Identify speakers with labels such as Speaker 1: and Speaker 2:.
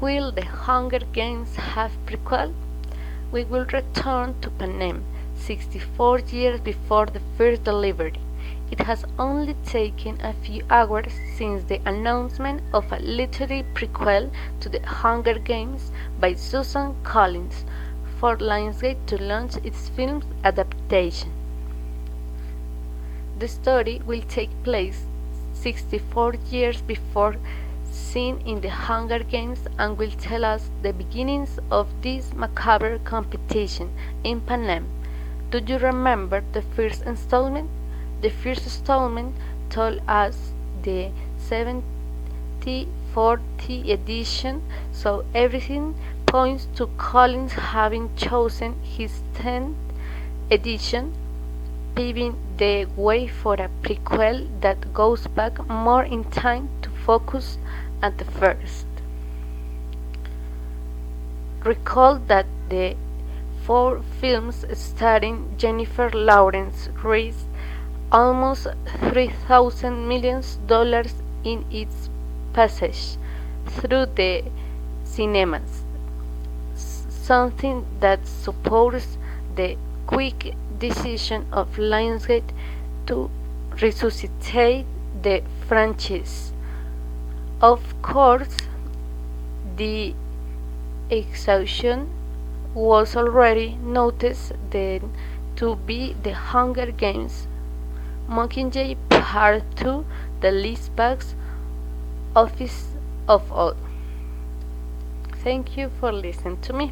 Speaker 1: Will the Hunger Games have prequel? We will return to Panem, 64 years before the first delivery. It has only taken a few hours since the announcement of a literary prequel to the Hunger Games by Susan Collins for Lionsgate to launch its film adaptation. The story will take place 64 years before scene in the Hunger Games and will tell us the beginnings of this macabre competition in Panem. Do you remember the first installment? The first installment told us the 70/40 edition, so everything points to Collins having chosen his 10th edition, paving the way for a prequel that goes back more in time to focus at the first. Recall that the 4 films starring Jennifer Lawrence raised almost $3,000 million in its passage through the cinemas, something that supports the quick decision of Lionsgate to resuscitate the franchise. Of course, the exhaustion was already noticed then to be the Hunger Games Mockingjay Part 2, the least box office of all. Thank you for listening to me.